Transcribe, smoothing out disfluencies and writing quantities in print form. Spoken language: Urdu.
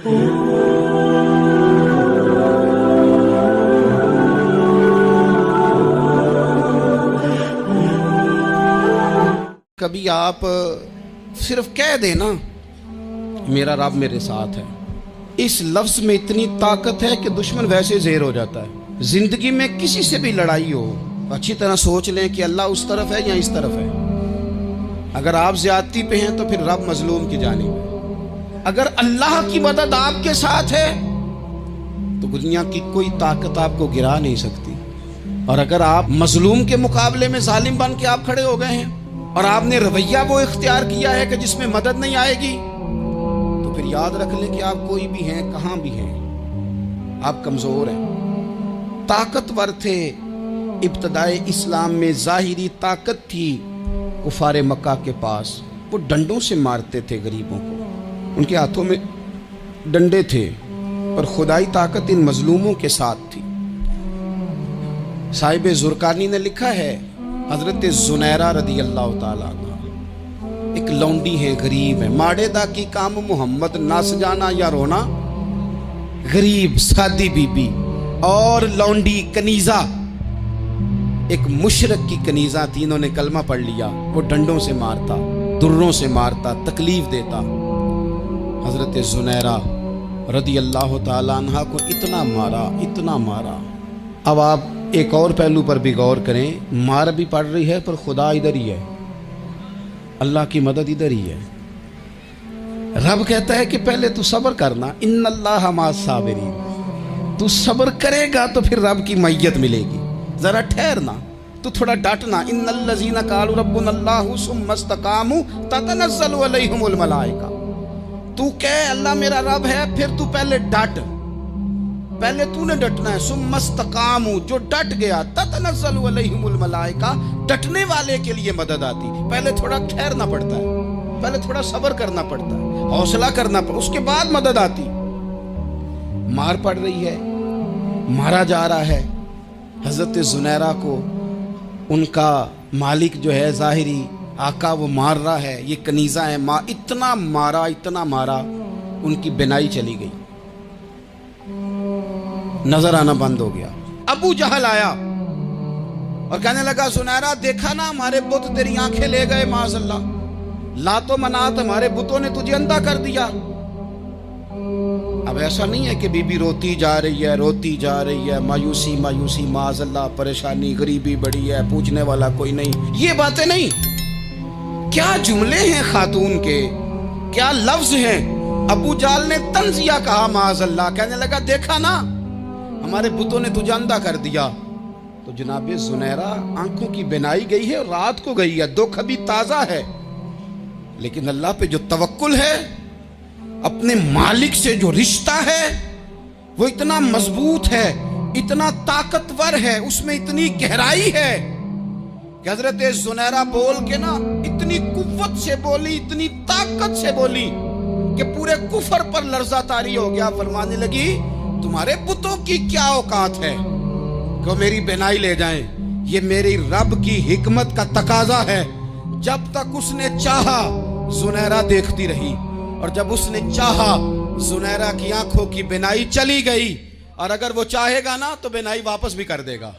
کبھی آپ صرف کہہ دیں نا میرا رب میرے ساتھ ہے، اس لفظ میں اتنی طاقت ہے کہ دشمن ویسے زیر ہو جاتا ہے۔ زندگی میں کسی سے بھی لڑائی ہو، اچھی طرح سوچ لیں کہ اللہ اس طرف ہے یا اس طرف ہے۔ اگر آپ زیادتی پہ ہیں تو پھر رب مظلوم کی جانب ہے۔ اگر اللہ کی مدد آپ کے ساتھ ہے تو دنیا کی کوئی طاقت آپ کو گرا نہیں سکتی۔ اور اگر آپ مظلوم کے مقابلے میں ظالم بن کے آپ کھڑے ہو گئے ہیں اور آپ نے رویہ وہ اختیار کیا ہے کہ جس میں مدد نہیں آئے گی، تو پھر یاد رکھ لیں کہ آپ کوئی بھی ہیں، کہاں بھی ہیں، آپ کمزور ہیں۔ طاقتور تھے ابتدائے اسلام میں، ظاہری طاقت تھی کفار مکہ کے پاس، وہ ڈنڈوں سے مارتے تھے غریبوں کو، ان کے ہاتھوں میں ڈنڈے تھے، اور خدائی طاقت ان مظلوموں کے ساتھ تھی۔ صاحب زرقانی نے لکھا ہے، حضرت زنیرہ رضی اللہ تعالیٰ عنہ ایک لونڈی ہے، غریب ہے، ماڑے دا کی کام محمد نہ سجانا یا رونا، غریب سادی بی بی اور لونڈی کنیزہ، ایک مشرک کی کنیزہ تھی، انہوں نے کلمہ پڑھ لیا، وہ ڈنڈوں سے مارتا، دروں سے مارتا، تکلیف دیتا۔ حضرت زنیرہ رضی اللہ تعالیٰ عنہ کو اتنا مارا، اتنا مارا۔ اب آپ ایک اور پہلو پر بھی غور کریں، مار بھی پڑ رہی ہے پر خدا ادھر ہی ہے، اللہ کی مدد ادھر ہی ہے۔ رب کہتا ہے کہ پہلے تو صبر کرنا، ان اللہ مع الصابرین، تو صبر کرے گا تو پھر رب کی معیت ملے گی، ذرا ٹھہرنا، تو تھوڑا ڈٹنا۔ ان الذین قالوا ربنا اللہ ثم استقاموا تتنزل علیہم الملائکہ، تو کہے اللہ میرا رب ہے، پھر تو پہلے ڈٹ، پہلے تو نے ڈٹنا ہے۔ ثم استقاموا، جو ڈٹ گیا، تتنزل علیہم الملائکہ، ڈٹنے والے کے لیے مدد آتی، پہلے تھوڑا ٹھہرنا پڑتا ہے، پہلے تھوڑا صبر کرنا پڑتا ہے، حوصلہ کرنا پڑتا ہے، اس کے بعد مدد آتی۔ مار پڑ رہی ہے، مارا جا رہا ہے حضرت زنیرہ کو، ان کا مالک جو ہے ظاہری آقا وہ مار رہا ہے، یہ کنیزہ ہے، اتنا مارا، اتنا مارا، ان کی بینائی چلی گئی، نظر آنا بند ہو گیا۔ ابو جہل آیا اور کہنے لگا زنیرہ دیکھا نا ہمارے بت تیری آنکھیں لے گئے، معاذ اللہ، لات و منات ہمارے بتوں نے تجھے اندھا کر دیا۔ اب ایسا نہیں ہے کہ بی بی روتی جا رہی ہے، روتی جا رہی ہے، مایوسی مایوسی، معاذ اللہ، پریشانی، غریبی بڑی ہے، پوچھنے والا کوئی نہیں، یہ باتیں نہیں۔ کیا جملے ہیں خاتون کے، کیا لفظ ہیں۔ ابو جہل نے تنزیہ کہا، معاذ اللہ، کہنے لگا دیکھا نا ہمارے بتوں نے تجھے اندھا کر دیا۔ تو جناب زنیرہ آنکھوں کی بینائی گئی ہے، رات کو گئی ہے، دکھ ابھی تازہ ہے، لیکن اللہ پہ جو توکل ہے، اپنے مالک سے جو رشتہ ہے، وہ اتنا مضبوط ہے، اتنا طاقتور ہے، اس میں اتنی گہرائی ہے کہ حضرت زنیرہ بول کے نا اتنی قوت سے بولی، اتنی طاقت سے بولی کہ پورے کفر پر لرزہ طاری ہو گیا۔ فرمانے لگی تمہارے بتوں کی کیا اوقات ہے کہ وہ میری بینائی لے جائیں، یہ میری رب کی حکمت کا تقاضا ہے۔ جب تک اس نے چاہا زنیرہ دیکھتی رہی، اور جب اس نے چاہا زنیرہ کی آنکھوں کی بینائی چلی گئی، اور اگر وہ چاہے گا نا تو بینائی واپس بھی کر دے گا۔